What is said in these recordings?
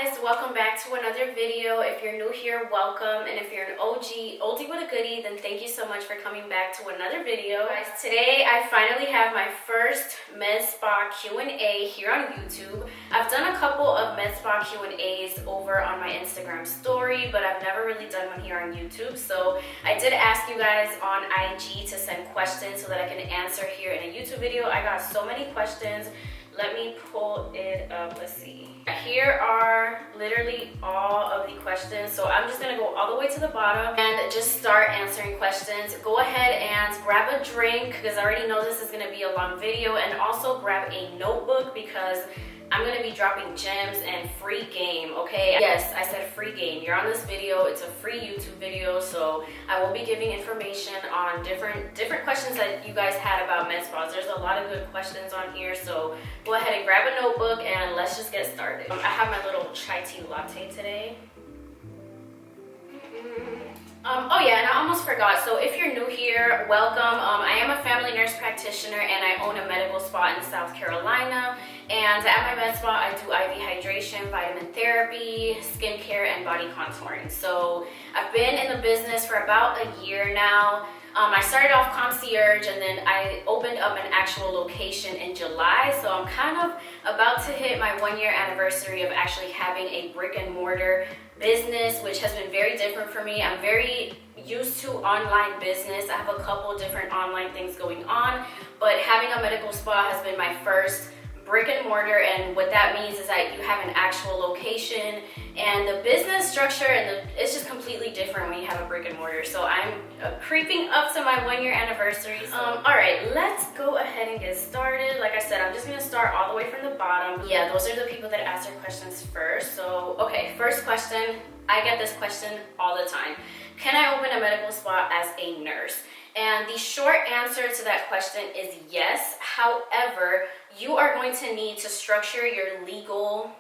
guys, welcome back to another video. If you're new here, welcome, and if you're an oldie with a goodie, then thank you so much for coming back to another video. Guys, today I finally have my first med spa Q&A here on YouTube. I've done a couple of med spa Q&As over on my Instagram story, but I've never really done one here on YouTube. So I did ask you guys on IG to send questions so that I can answer here in a YouTube video. I got so many questions. Let me pull it up. Let's see. Here are literally all of the questions. So I'm just gonna go all the way to the bottom and just start answering questions. Go ahead and grab a drink because I already know this is gonna be a long video, and also grab a notebook because I'm gonna be dropping gems and free game, okay? Yes, I said free game. You're on this video, it's a free YouTube video, so I will be giving information on different questions that you guys had about med spas. There's a lot of good questions on here, so go ahead and grab a notebook and let's just get started. I have my little chai tea latte today. Oh yeah, and I almost forgot. So if you're new here, welcome. I am a family nurse practitioner and I own a medical spa in South Carolina. And at my med spa, I do IV hydration, vitamin therapy, skincare, and body contouring. So I've been in the business for about a year now. I started off concierge and then I opened up an actual location in July. So I'm kind of about to hit my 1-year anniversary of actually having a brick and mortar business, which has been very different for me. I'm very used to online business. I have a couple different online things going on, but having a medical spa has been my first brick and mortar, and what that means is that you have an actual location and the business structure and it's just completely different when you have a brick and mortar. So I'm creeping up to my 1-year anniversary. All right, let's go ahead and get started. Like I said, I'm just gonna start all the way from the bottom. Yeah, those are the people that ask their questions first. So, okay, first question. I get this question all the time. Can I open a medical spa as a nurse? And the short answer to that question is yes. However, you are going to need to structure your legal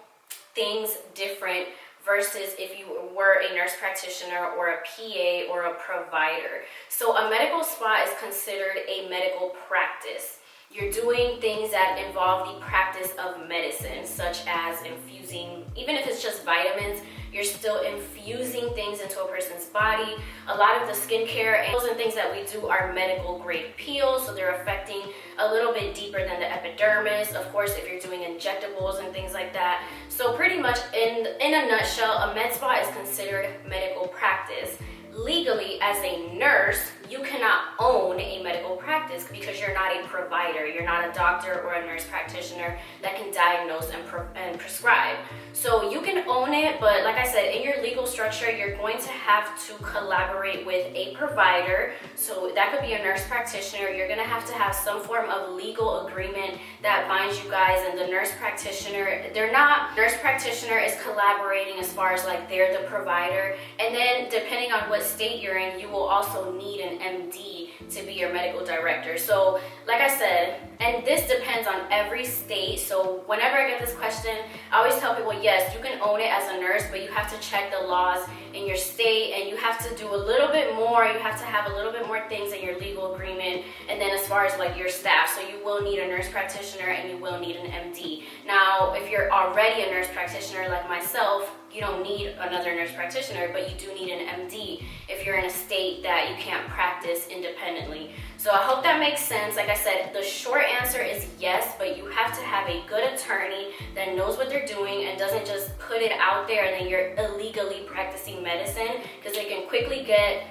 things different versus if you were a nurse practitioner or a PA or a provider. So a medical spa is considered a medical practice. You're doing things that involve the practice of medicine, such as infusing, even if it's just vitamins, you're still infusing things into a person's body. A lot of the skincare and things that we do are medical grade peels, so they're affecting a little bit deeper than the epidermis. Of course, if you're doing injectables and things like that. So pretty much in a nutshell, a med spa is considered medical practice. Legally, as a nurse, you cannot own a medical practice because you're not a provider. You're not a doctor or a nurse practitioner that can diagnose and prescribe. So you can own it, but like I said, in your legal structure, you're going to have to collaborate with a provider. So that could be a nurse practitioner. You're going to have some form of legal agreement that binds you guys, and the nurse practitioner, nurse practitioner is collaborating as far as like they're the provider. And then depending on what state you're in, you will also need an MD to be your medical director. So like I said, and this depends on every state. So whenever I get this question, I always tell people, yes, you can own it as a nurse, but you have to check the laws in your state and you have to do a little bit more. You have to have a little bit more things in your legal agreement. And then as far as like your staff, so you will need a nurse practitioner and you will need an MD. Now, if you're already a nurse practitioner like myself, you don't need another nurse practitioner, but you do need an MD if you're in a state that you can't practice independently. So I hope that makes sense. Like I said, the short answer is yes, but you have to have a good attorney that knows what they're doing and doesn't just put it out there and then you're illegally practicing medicine, because they can quickly get,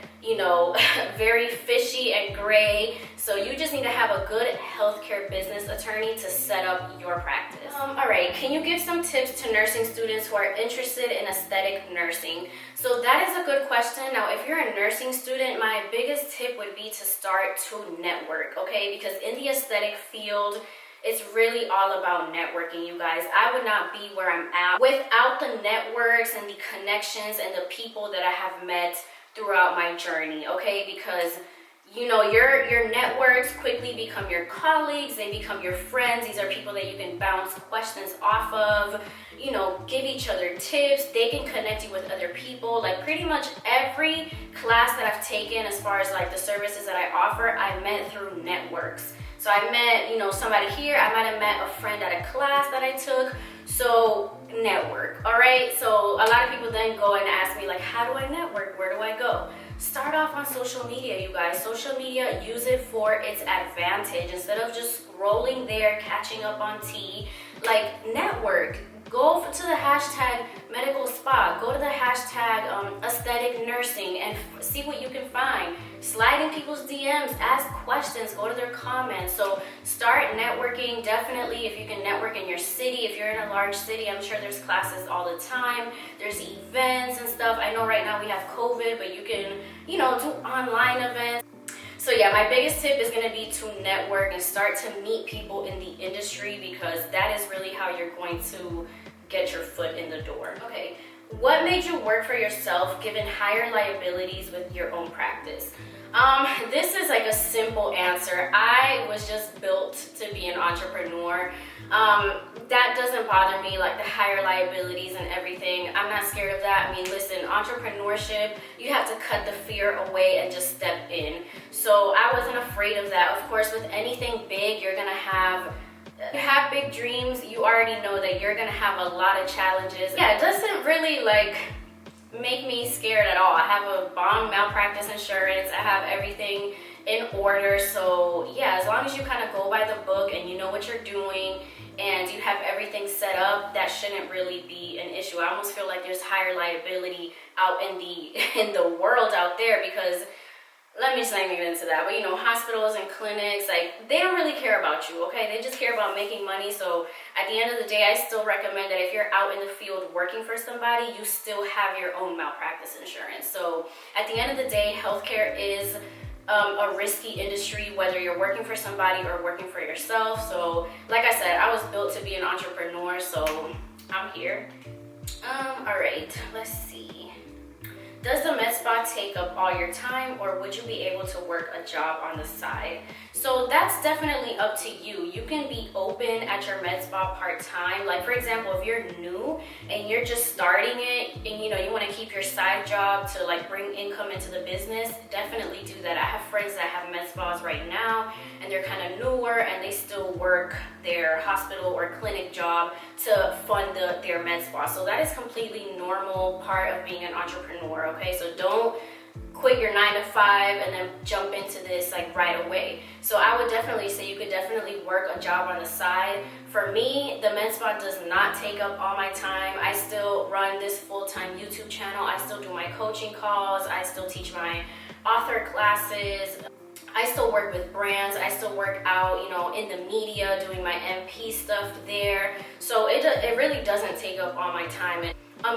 very fishy and gray. So you just need to have a good healthcare business attorney to set up your practice. All right, can you give some tips to nursing students who are interested in aesthetic nursing? So that is a good question. Now, if you're a nursing student, my biggest tip would be to start to network, okay? Because in the aesthetic field, it's really all about networking, you guys. I would not be where I'm at without the networks and the connections and the people that I have met throughout my journey, okay? Because your networks quickly become your colleagues, they become your friends. These are people that you can bounce questions off of, give each other tips. They can connect you with other people. Like pretty much every class that I've taken, as far as like the services that I offer, I met through networks. So I met, somebody here. I might have met a friend at a class that I took. So network, all right? So a lot of people then go and ask me like, how do I network? Where do I go? Start off on social media, you guys. Social media, use it for its advantage. Instead of just scrolling there, catching up on tea, like network. Go to the hashtag medical spa, go to the hashtag aesthetic nursing and see what you can find. Slide in people's DMs, ask questions, go to their comments. So start networking. Definitely, if you can network in your city, if you're in a large city, I'm sure there's classes all the time. There's events and stuff. I know right now we have COVID, but you can, do online events. So yeah, my biggest tip is gonna be to network and start to meet people in the industry, because that is really how you're going to get your foot in the door. Okay, what made you work for yourself given higher liabilities with your own practice? This is like a simple answer. I was just built to be an entrepreneur. That doesn't bother me, like the higher liabilities and everything. I'm not scared of that. I mean, listen, entrepreneurship, you have to cut the fear away and just step in. So I wasn't afraid of that. Of course, with anything big, you're gonna have big dreams. You already know that you're gonna have a lot of challenges. Yeah, it doesn't really make me scared at all. I have a bomb malpractice insurance. I have everything in order. So yeah, as long as you kind of go by the book and you know what you're doing and you have everything set up, that shouldn't really be an issue. I almost feel like there's higher liability out in the world out there, because let me just not even get into that, but hospitals and clinics, like, they don't really care about you, okay? They just care about making money. So at the end of the day, I still recommend that if you're out in the field working for somebody, you still have your own malpractice insurance. So at the end of the day, healthcare is a risky industry, whether you're working for somebody or working for yourself. So like I said, I was built to be an entrepreneur, so I'm here. All right, let's see. Does the med spa take up all your time, or would you be able to work a job on the side? So that's definitely up to you. You can be open at your med spa part-time. Like, for example, if you're new and you're just starting it and you want to keep your side job to bring income into the business, definitely do that. I have friends that have med spas right now and they're kind of newer and they still work their hospital or clinic job to fund their med spa. So that is completely normal part of being an entrepreneur, okay? So don't quit your 9 to 5 and then jump into this right away. So I would definitely say you could definitely work a job on the side. For me, the med spa does not take up all my time. I still run this full-time YouTube channel. I still do my coaching calls. I still teach my author classes. I still work with brands. I still work out, in the media, doing my MP stuff there. So it really doesn't take up all my time. And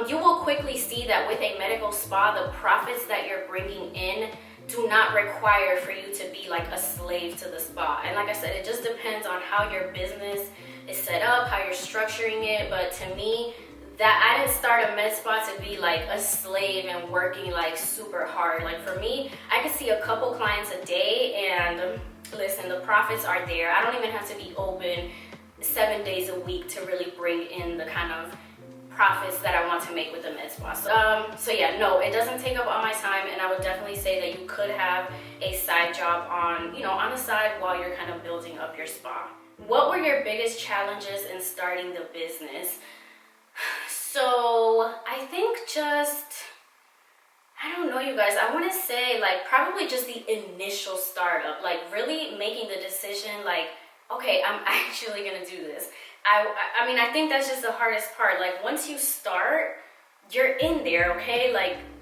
you will quickly see that with a medical spa, the profits that you're bringing in do not require for you to be like a slave to the spa. And like I said, it just depends on how your business is set up, how you're structuring it. But to me, that I didn't start a med spa to be like a slave and working super hard. Like for me, I could see a couple clients a day, and listen, the profits are there. I don't even have to be open 7 days a week to really bring in the kind of profits that I want to make with the med spa. So yeah, no, it doesn't take up all my time, and I would definitely say that you could have a side job on the side while you're kind of building up your spa. What were your biggest challenges in starting the business? So I think I don't know, you guys, I want to say probably just the initial startup, really making the decision okay, I'm actually gonna do this. I mean, I think that's just the hardest part. Once you start, you're in there, okay?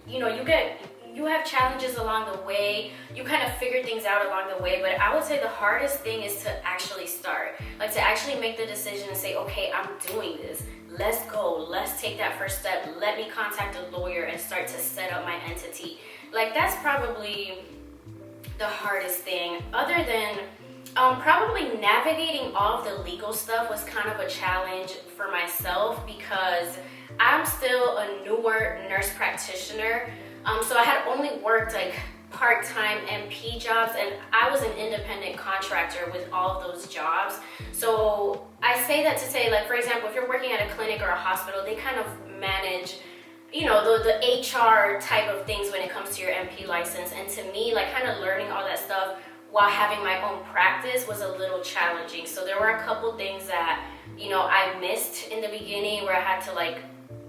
You have challenges along the way. You kind of figure things out along the way, but I would say the hardest thing is to actually start. To actually make the decision and say, okay, I'm doing this. Let's go. Let's take that first step. Let me contact a lawyer and start to set up my entity. That's probably the hardest thing. Other than probably navigating all of the legal stuff was kind of a challenge for myself, because I'm still a newer nurse practitioner. So I had only worked part-time MP jobs, and I was an independent contractor with all of those jobs. So I say that to say, for example, if you're working at a clinic or a hospital, they kind of manage the HR type of things when it comes to your MP license. And to me, kind of learning all that stuff while having my own practice was a little challenging. So there were a couple things that you know, I missed in the beginning, where I had to like,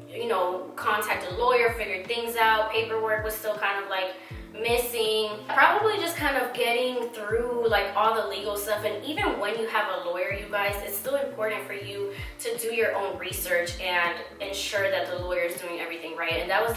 you know, contact a lawyer, figure things out. Paperwork was still kind of like missing. Probably just kind of getting through like all the legal stuff. And even when you have a lawyer, you guys, it's still important for you to do your own research and ensure that the lawyer is doing everything right. And that was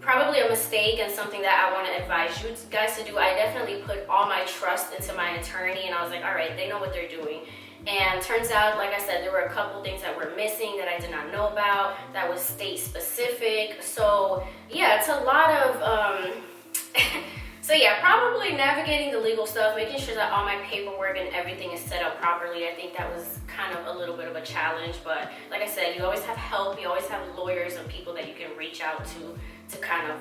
probably a mistake, and something that I want to advise you guys to do. I definitely put all my trust into my attorney, and I was like, all right, they know what they're doing. And turns out, like I said, there were a couple things that were missing that I did not know about, that was state specific. So yeah, it's a lot of so yeah, probably navigating the legal stuff, making sure that all my paperwork and everything is set up properly. I think that was kind of a little bit of a challenge, but like I said, you always have help. You always have lawyers and people that you can reach out to kind of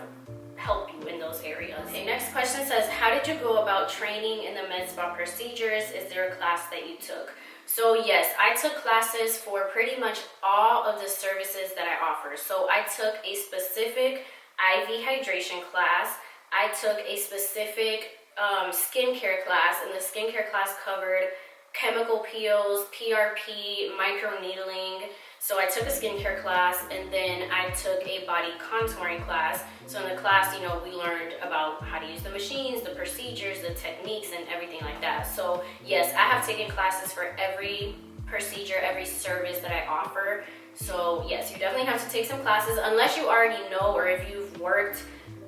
help you in those areas. Okay, next question says, how did you go about training in the med spa procedures? Is there a class that you took? So yes, I took classes for pretty much all of the services that I offer. So I took a specific IV hydration class. I took a specific skincare class, and the skincare class covered chemical peels, PRP, microneedling. So I took a skincare class, and then I took a body contouring class. So in the class, you know, we learned about how to use the machines, the procedures, the techniques, and everything like that. So yes, I have taken classes for every procedure, every service that I offer. So yes, you definitely have to take some classes, unless you already know, or if you've worked,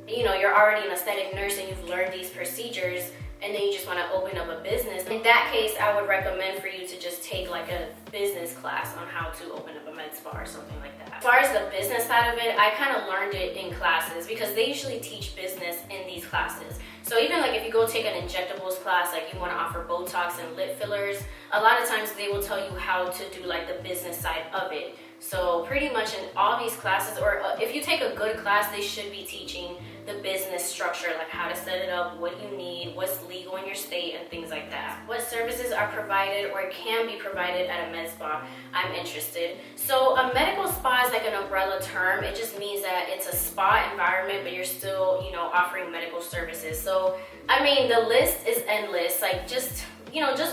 you know, you're already an aesthetic nurse and you've learned these procedures, and then you just want to open up a business. In that case, I would recommend for you to just take like a business class on how to open up a med spa or something like that. As far as the business side of it, I kind of learned it in classes, because they usually teach business in these classes. So even like if you go take an injectables class, like you want to offer Botox and lip fillers, a lot of times they will tell you how to do like the business side of it. So pretty much in all these classes, or if you take a good class, they should be teaching the business structure, like how to set it up, what you need, what's legal in your state, and things like that. What services are provided or can be provided at a med spa? I'm interested. So a medical spa is like an umbrella term. It just means that it's a spa environment, but you're still, you know, offering medical services. So I mean, the list is endless. Like just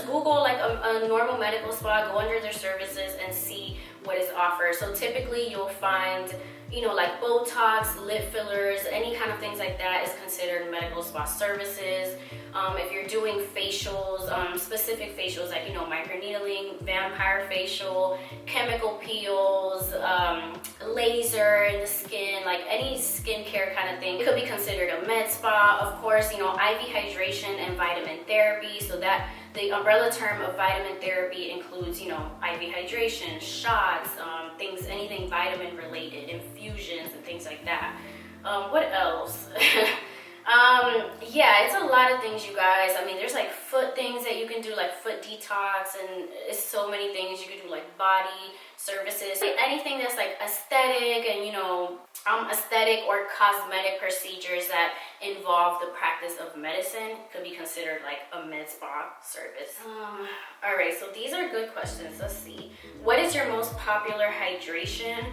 Google like a normal medical spa, go under their services and see what is offered. So typically you'll find, you know, like Botox, lip fillers, any kind of things like that is considered medical spa services. If you're doing facials, specific facials like, you know, microneedling, vampire facial, chemical peels, laser in the skin, like any skincare kind of thing, it could be considered a med spa. Of course, you know, IV hydration and vitamin therapy. So that the umbrella term of vitamin therapy includes, you know, IV hydration, shots, anything vitamin related, infusions and things like that. What else? Yeah, it's a lot of things, you guys. I mean, there's like foot things that you can do, like foot detox, and it's so many things you can do, like body services, anything that's like aesthetic and, you know, aesthetic or cosmetic procedures that involve the practice of medicine could be considered like a med spa service. All right, so these are good questions. Let's see. What is your most popular hydration?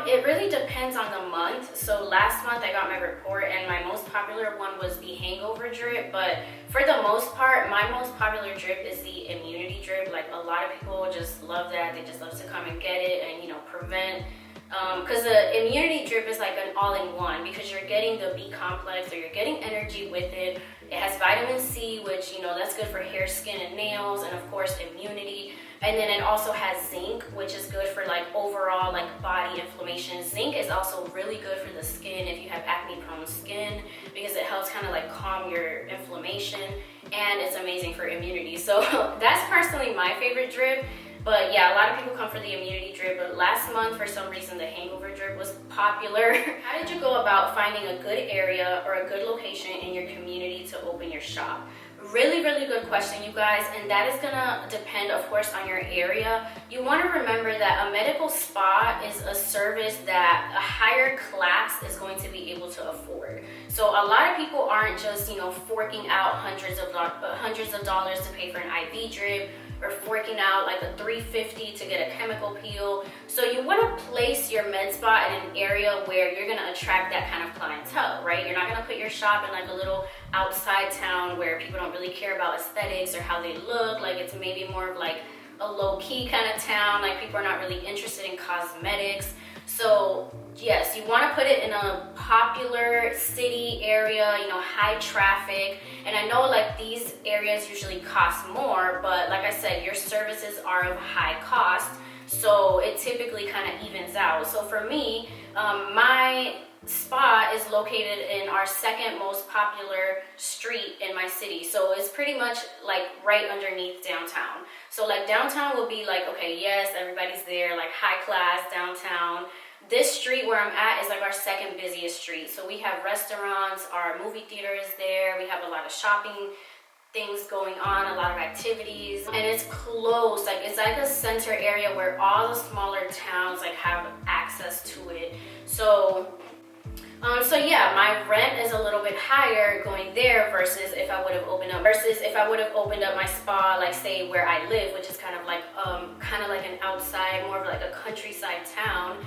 It really depends on the month. So last month I got my report, and my most popular one was the hangover drip, but for the most part, my most popular drip is the immunity drip. Like a lot of people just love that. They just love to come and get it and, you know, prevent, because the immunity drip is like an all-in-one, because you're getting the B complex, or you're getting energy with it. It has vitamin C, which, you know, that's good for hair, skin, and nails, and of course immunity. And then it also has zinc, which is good for like overall like body inflammation. Zinc is also really good for the skin if you have acne prone skin, because it helps kind of like calm your inflammation, and it's amazing for immunity. So that's personally my favorite drip. But yeah, a lot of people come for the immunity drip, but last month for some reason the hangover drip was popular. How did you go about finding a good area or a good location in your community to open your shop? Really, really good question, you guys, and that is gonna depend, of course, on your area. You want to remember that a medical spa is a service that a higher class is going to be able to afford. So a lot of people aren't just, you know, forking out hundreds of dollars to pay for an IV drip, or forking out like a $350 to get a chemical peel. So you want to place your med spa in an area where you're going to attract that kind of clientele, right? You're not going to put your shop in like a little outside town where people don't really care about aesthetics or how they look. Like it's maybe more of like a low-key kind of town. Like, people are not really interested in cosmetics. So yes, you want to put it in a popular city area, you know, high traffic. And I know like these areas usually cost more, but like I said, your services are of high cost, so it typically kind of evens out. So for me, my spa is located in our second most popular street in my city, so it's pretty much like right underneath downtown. So like downtown will be like, okay, yes, everybody's there, like high class downtown. This street where I'm at is like our second busiest street. So we have restaurants, our movie theater is there, we have a lot of shopping things going on, a lot of activities, and it's close. Like, it's like a center area where all the smaller towns like have access to it. So yeah, my rent is a little bit higher going there versus if I would have opened up my spa, like say where I live, which is kind of like an outside, more of like a countryside town.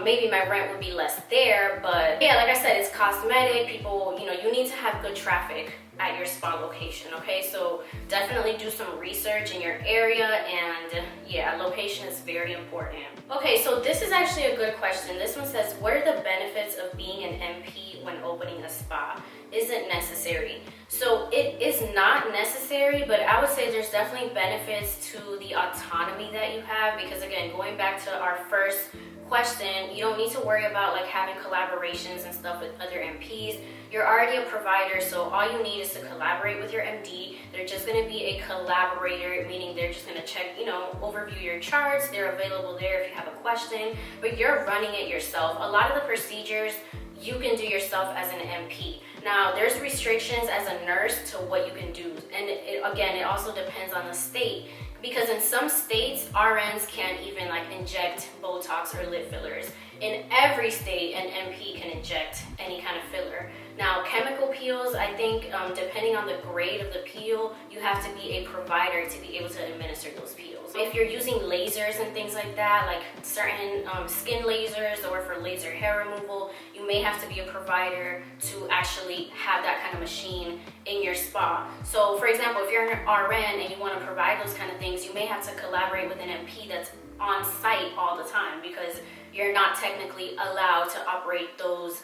Maybe my rent would be less there, but yeah, like I said, it's cosmetic. People, you know, you need to have good traffic at your spa location, okay? So definitely do some research in your area, and yeah, location is very important. Okay, so this is actually a good question. This one says, what are the benefits of being an MP when opening a spa? Is it necessary? So it is not necessary, but I would say there's definitely benefits to the autonomy that you have, because again, going back to our first question, you don't need to worry about like having collaborations and stuff with other MPs. You're already a provider, so all you need is to collaborate with your MD. They're just going to be a collaborator, meaning they're just going to check, you know, overview your charts. They're available there if you have a question, but you're running it yourself. A lot of the procedures you can do yourself as an MP. Now, there's restrictions as a nurse to what you can do, and it also depends on the state, because in some states, RNs can't even like inject Botox or lip fillers. In every state, an MP can inject any kind of filler. Now, chemical peels, I think depending on the grade of the peel, you have to be a provider to be able to administer those peels. If you're using lasers and things like that, like certain skin lasers or for laser hair removal, you may have to be a provider to actually have that kind of machine in your spa. So for example, if you're an RN and you want to provide those kind of things, you may have to collaborate with an MP that's on site all the time, because you're not technically allowed to operate those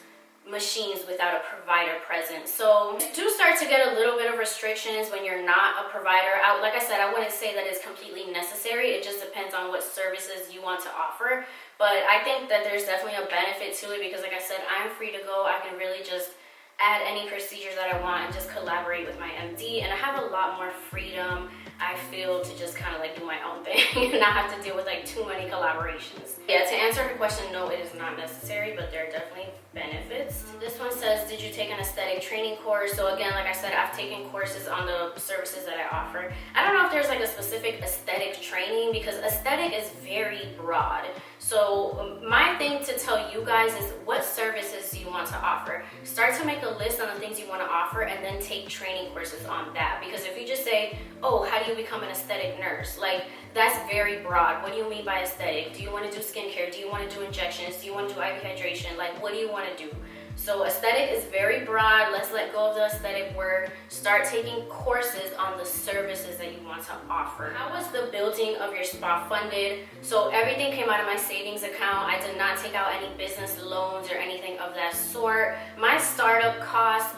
machines without a provider present. So you do start to get a little bit of restrictions when you're not a provider. Like I said, I wouldn't say that it's completely necessary. It just depends on what services you want to offer. But I think that there's definitely a benefit to it, because like I said, I'm free to go. I can really just add any procedures that I want and just collaborate with my MD, and I have a lot more freedom, I feel, to just kind of like do my own thing and not have to deal with like too many collaborations. Yeah, to answer her question, no, it is not necessary, but there are definitely benefits. This one says, did you take an aesthetic training course? So again, like I said, I've taken courses on the services that I offer. I don't know if there's like a specific aesthetic training, because aesthetic is very broad. So my thing to tell you guys is what services you want to offer. Start to make a list on the things you want to offer, and then take training courses on that. Because if you just say, oh, how do you become an aesthetic nurse? Like, that's very broad. What do you mean by aesthetic? Do you want to do skincare? Do you want to do injections? Do you want to do IV hydration? Like, what do you want to do? So aesthetic is very broad. Let's let go of the aesthetic word. Start taking courses on the services that you want to offer. How was the building of your spa funded? So everything came out of my savings account. I did not take out any business loans or anything of that sort. My startup costs,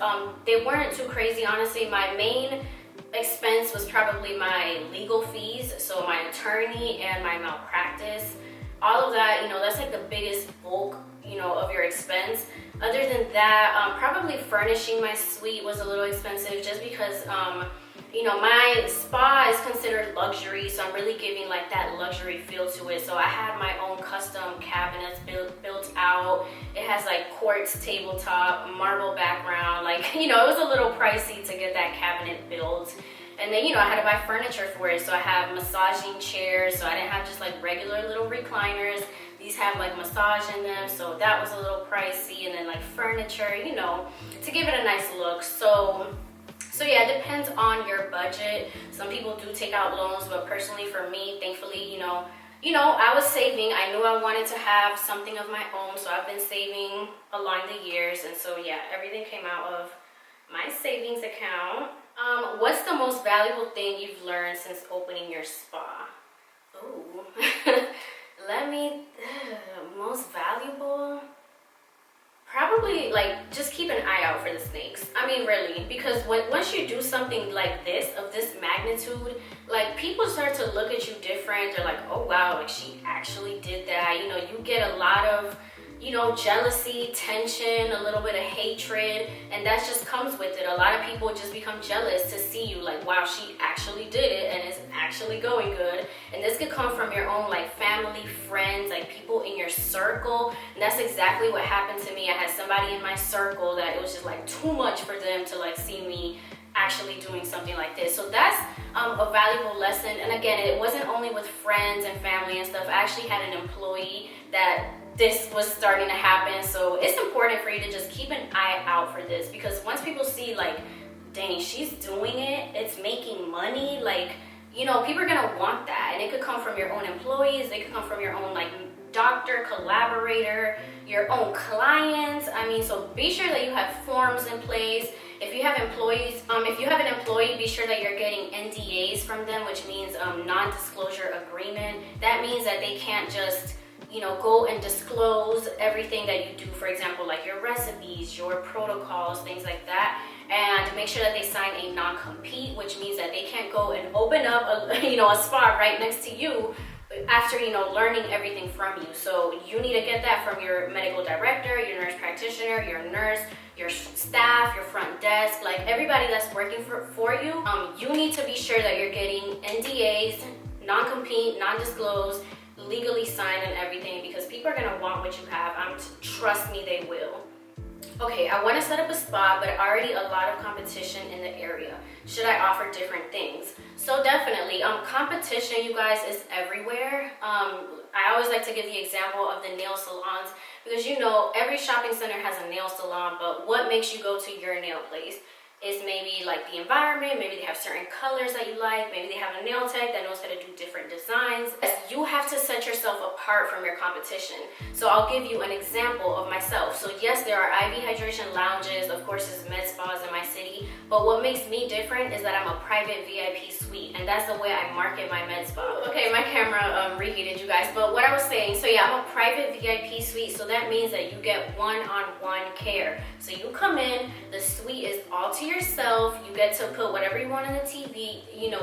they weren't too crazy, honestly. My main expense was probably my legal fees, so my attorney and my malpractice. All of that, you know, that's like the biggest bulk, you know, of your expense. Other than that, probably furnishing my suite was a little expensive, just because, you know, my spa is considered luxury, so I'm really giving like that luxury feel to it. So I had my own custom cabinets built out. It has like quartz tabletop, marble background. Like, you know, it was a little pricey to get that cabinet built. And then, you know, I had to buy furniture for it. So I have massaging chairs, so I didn't have just like regular little recliners. These have like massage in them, so that was a little pricey. And then like furniture, you know, to give it a nice look. So yeah, it depends on your budget. Some people do take out loans, but personally for me, thankfully, you know, I was saving. I knew I wanted to have something of my own, so I've been saving along the years. And so yeah, everything came out of my savings account. What's the most valuable thing you've learned since opening your spa? Most valuable? Probably like just keep an eye out for the snakes. I mean, really, because once you do something like this, of this magnitude, like people start to look at you different. They're like, oh wow, like she actually did that. You know, you get a lot of, you know, jealousy, tension, a little bit of hatred, and that just comes with it. A lot of people just become jealous to see you like, wow, she actually did it and it's actually going good. And this could come from your own like family, friends, like people in your circle. And that's exactly what happened to me. I had somebody in my circle that it was just like too much for them to like see me actually doing something like this. So that's a valuable lesson. And again, it wasn't only with friends and family and stuff. I actually had an employee that this was starting to happen. So it's important for you to just keep an eye out for this, because once people see like, dang, she's doing it, it's making money, like, you know, people are gonna want that. And it could come from your own employees, they could come from your own like doctor, collaborator, your own clients. I mean, so be sure that you have forms in place. If you have employees, if you have an employee, be sure that you're getting NDAs from them, which means non-disclosure agreement. That means that they can't just, you know, go and disclose everything that you do, for example, like your recipes, your protocols, things like that. And make sure that they sign a non-compete, which means that they can't go and open up a, you know, a spa right next to you after, you know, learning everything from you. So you need to get that from your medical director, your nurse practitioner, your nurse, your staff, your front desk, like everybody that's working for you. You need to be sure that you're getting NDAs, non-compete, non-disclose, legally signed and everything, because people are gonna want what you have. Trust me, they will. Okay, I want to set up a spa, but already a lot of competition in the area. Should I offer different things? So definitely, competition, you guys, is everywhere. I always like to give the example of the nail salons, because you know, every shopping center has a nail salon, but what makes you go to your nail place is maybe like the environment, maybe they have certain colors that you like, maybe they have a nail tech that knows how to do different designs. You have to set yourself apart from your competition. So I'll give you an example of myself. So yes, there are IV hydration lounges, of course there's med spas in my city, but what makes me different is that I'm a private VIP suite, and that's the way I market my med spa. Okay, my camera reheated, you guys, but what I was saying, so yeah, I'm a private VIP suite, so that means that you get one-on-one care. So you come in, the suite is all to yourself, you get to put whatever you want on the TV, you know,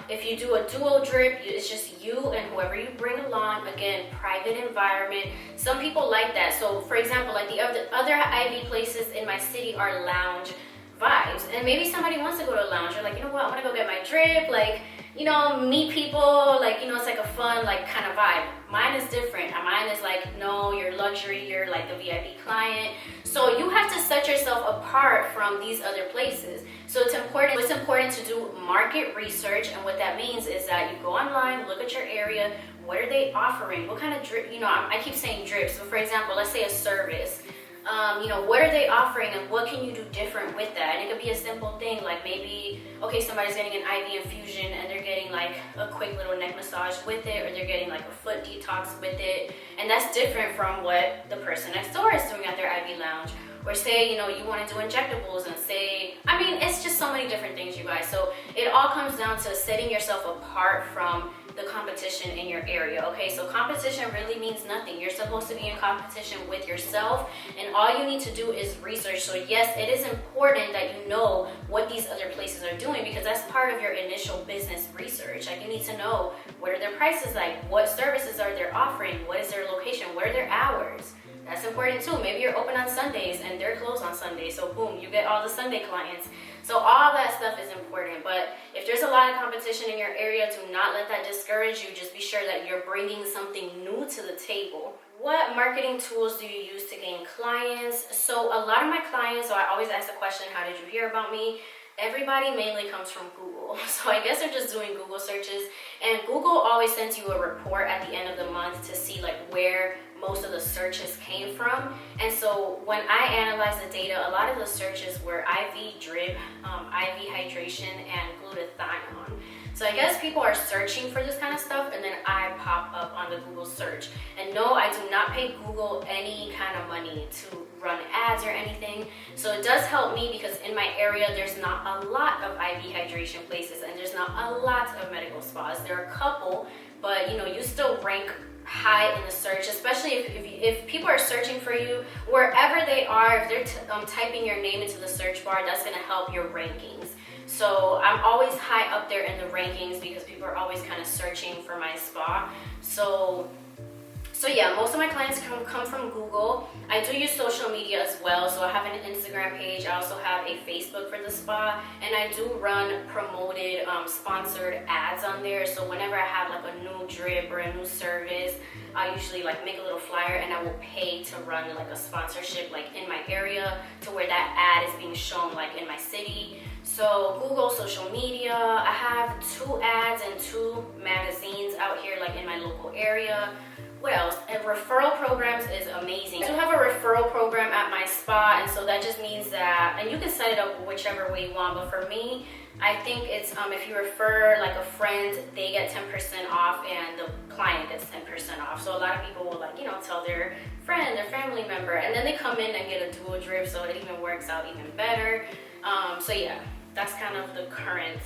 if you do a duo drip, it's just you and whoever you bring along. Again, private environment. Some people like that. So for example, like the other IV places in my city are lounge vibes, and maybe somebody wants to go to a lounge. You're like, you know what, I want to go get my drip, like, you know, meet people, like, you know, it's like a fun, like, kind of vibe. Mine is different. Mine is like, no, you're luxury, you're like the VIP client. So you have to set yourself apart from these other places. So it's important to do market research, and what that means is that you go online, look at your area, what are they offering, what kind of drip, you know, I keep saying drips, but for example, let's say a service. You know, what are they offering and what can you do different with that? And it could be a simple thing like maybe, okay, somebody's getting an IV infusion and they're getting like a quick little neck massage with it, or they're getting like a foot detox with it. And that's different from what the person next door is doing at their IV lounge. Or say, you know, you want to do injectables and say, I mean, it's just so many different things, you guys. So it all comes down to setting yourself apart from the competition in your area. Okay, so competition really means nothing. You're supposed to be in competition with yourself, and all you need to do is research. So yes, it is important that you know what these other places are doing, because that's part of your initial business research. Like, you need to know, what are their prices like, what services are they offering, what is their location, what are their hours. That's important too. Maybe you're open on Sundays and they're closed on Sundays, so boom, you get all the Sunday clients. So all that stuff is important. But if there's a lot of competition in your area, do not let that discourage you. Just be sure that you're bringing something new to the table. What marketing tools do you use to gain clients? So a lot of my clients, so I always ask the question, how did you hear about me? Everybody mainly comes from Google. So I guess they're just doing Google searches, and Google always sends you a report at the end of the month to see like where most of the searches came from. And so when I analyze the data, a lot of the searches were IV drip, IV hydration, and glutathione. So I guess people are searching for this kind of stuff, and then I pop up on the Google search. And no, I do not pay Google any kind of money to run ads or anything. So it does help me, because in my area there's not a lot of IV hydration places and there's not a lot of medical spas. There are a couple, but you know, you still rank high in the search, especially if people are searching for you wherever they are. If they're typing your name into the search bar, that's going to help your rankings. So I'm always high up there in the rankings because people are always kind of searching for my spa. So yeah, most of my clients come from Google. I do use social media as well. So I have an Instagram page. I also have a Facebook for the spa, and I do run promoted sponsored ads on there. So whenever I have like a new drip or a new service, I usually like make a little flyer, and I will pay to run like a sponsorship like in my area to where that ad is being shown like in my city. So Google, social media, I have 2 ads and 2 magazines out here like in my local area. What else? And referral programs is amazing. I do have a referral program at my spa, and so that just means that, and you can set it up whichever way you want, but for me, I think it's if you refer like a friend, they get 10% off and the client gets 10% off. So a lot of people will like, you know, tell their friend, their family member, and then they come in and get a dual drip, so it even works out even better. So yeah, that's kind of the current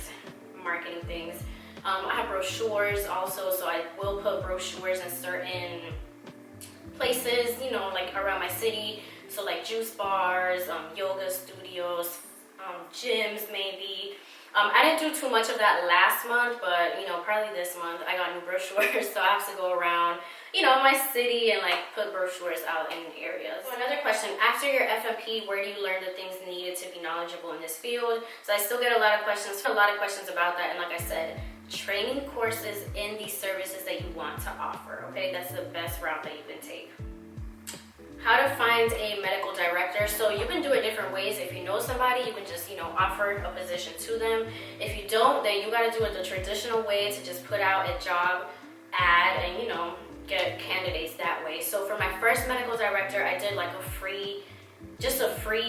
marketing things. I have brochures also, so I will put brochures in certain places, you know, like around my city. So like juice bars, yoga studios, gyms maybe. I didn't do too much of that last month, but you know, probably this month I got new brochures, so I have to go around, you know, my city and like put brochures out in areas. So another question, after your FMP, where do you learn the things needed to be knowledgeable in this field? So I still get a lot of questions about that, and like I said, training courses in these services that you want to offer, okay? That's the best route that you can take. How to find a medical director. So you can do it different ways. If you know somebody, you can just, you know, offer a position to them. If you don't, then you got to do it the traditional way, to just put out a job ad and, you know, get candidates that way. So for my first medical director, I did like a free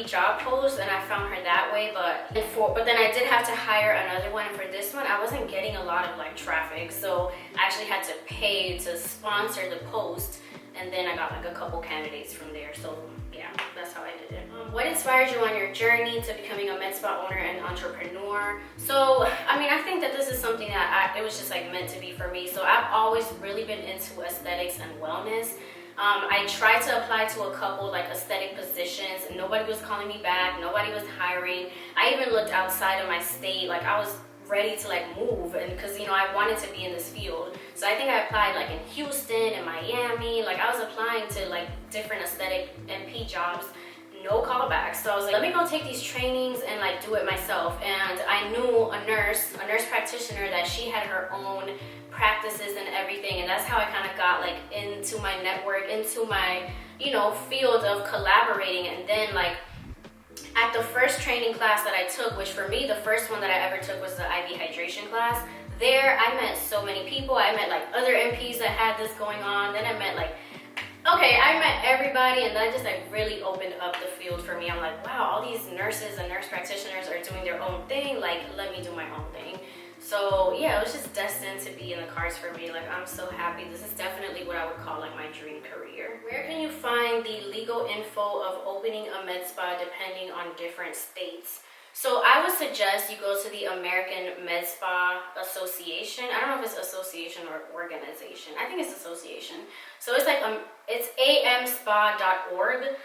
job post, and I found her that way, but then I did have to hire another one, and for this one I wasn't getting a lot of like traffic, so I actually had to pay to sponsor the post, and then I got like a couple candidates from there. So yeah, that's how I did it. What inspired you on your journey to becoming a med spa owner and entrepreneur? So I mean, I think that this is something that it was just like meant to be for me. So I've always really been into aesthetics and wellness. I tried to apply to a couple like aesthetic positions, and nobody was calling me back, nobody was hiring. I even looked outside of my state, like I was ready to like move, and because you know I wanted to be in this field. So I think I applied like in Houston and Miami, like I was applying to like different aesthetic NP jobs, no callbacks. So I was like, let me go take these trainings and like do it myself. And I knew a nurse practitioner, that she had her own practices and everything, and that's how I kind of got like into my network, into my, you know, field of collaborating. And then like at the first training class that I took, which for me the first one that I ever took was the IV hydration class, there I met so many people. I met like other NPs that had this going on. Then I met I met everybody, and that just like really opened up the field for me. I'm like, wow, all these nurses and nurse practitioners are doing their own thing, like let me do my own thing. So yeah, it was just destined to be in the cards for me. Like I'm so happy. This is definitely what I would call like my dream career. Where can you find the legal info of opening a med spa depending on different states? So I would suggest you go to the American Med Spa Association. I don't know if it's association or organization. I think it's association. So it's like it's amspa.org.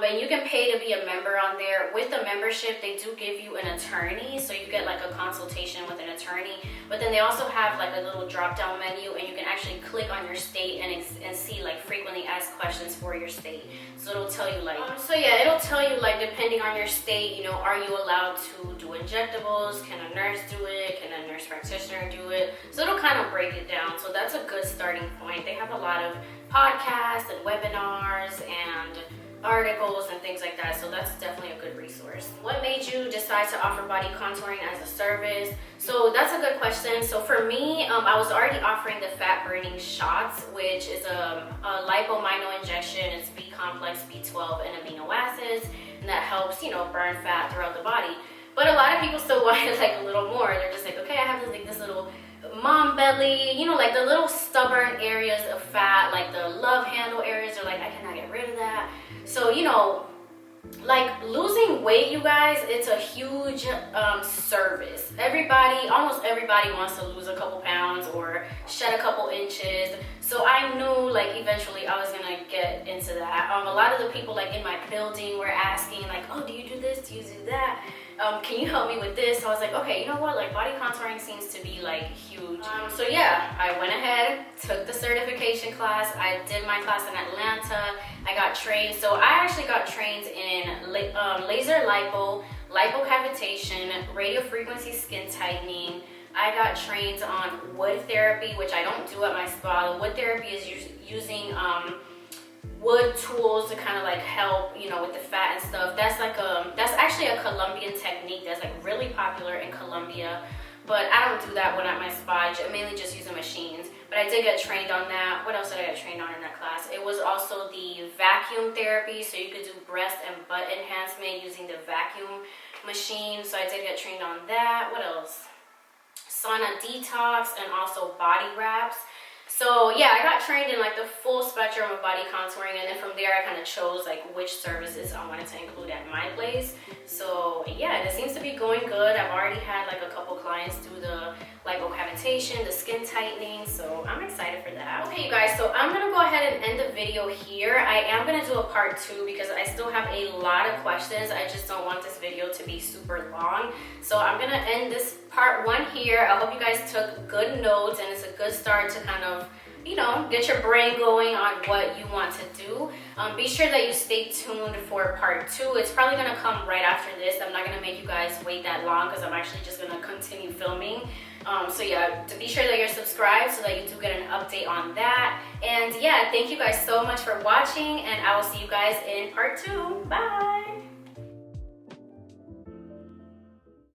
But you can pay to be a member on there. With the membership, they do give you an attorney, so you get like a consultation with an attorney. But then they also have like a little drop-down menu, and you can actually click on your state and see like frequently asked questions for your state. So it'll tell you like, it'll tell you like depending on your state, you know, are you allowed to do injectables? Can a nurse do it? Can a nurse practitioner do it? So it'll kind of break it down. So that's a good starting point. They have a lot of podcasts and webinars and articles and things like that, so that's definitely a good resource. What made you decide to offer body contouring as a service? So that's a good question. So for me, I was already offering the fat burning shots, which is a lipomino injection. It's B complex, B12, and amino acids, and that helps, you know, burn fat throughout the body. But a lot of people still wanted like a little more. They're just like, okay, I have this little mom belly, you know, like the little stubborn areas of fat, like the love handle areas, are like, I cannot get rid of that. So, you know, like losing weight, you guys, it's a huge service. Almost everybody wants to lose a couple pounds or shed a couple inches. So I knew like eventually I was gonna get into that. A lot of the people like in my building were asking like, oh, do you do this? Do you do that? Can you help me with this? So I was like, okay, you know what? Like body contouring seems to be like huge. So yeah, I went ahead, took the certification class. I did my class in Atlanta. I got trained. So I actually got trained in laser lipo, lipocavitation, radio frequency skin tightening. I got trained on wood therapy, which I don't do at my spa. Wood therapy is using wood tools to kind of like help, you know, with the fat and stuff. That's actually a Colombian technique that's like really popular in Colombia, but I don't do that when at my spa. I mainly just use the machines, but I did get trained on that. What else did I get trained on in that class? It was also the vacuum therapy, so you could do breast and butt enhancement using the vacuum machine, so I did get trained on that. What else? Sauna detox and also body wraps. So yeah, I got trained in like the full spectrum of body contouring, and then from there I kind of chose like which services I wanted to include at my place. So yeah, it seems to be going good. I've already had like a couple clients do the lipocavitation, the skin tightening, so I'm excited for that. Okay, you guys, so I'm gonna go ahead and end the video here. I am gonna do a part 2 because I still have a lot of questions. I just don't want this video to be super long. So I'm gonna end this part 1 here. I hope you guys took good notes, and it's a good start to kind of, you know, get your brain going on what you want to do. Be sure that you stay tuned for part 2. It's probably gonna come right after this. I'm not gonna make you guys wait that long because I'm actually just gonna continue filming. So yeah, to be sure that you're subscribed so that you do get an update on that. And yeah, thank you guys so much for watching, and I will see you guys in part 2. Bye.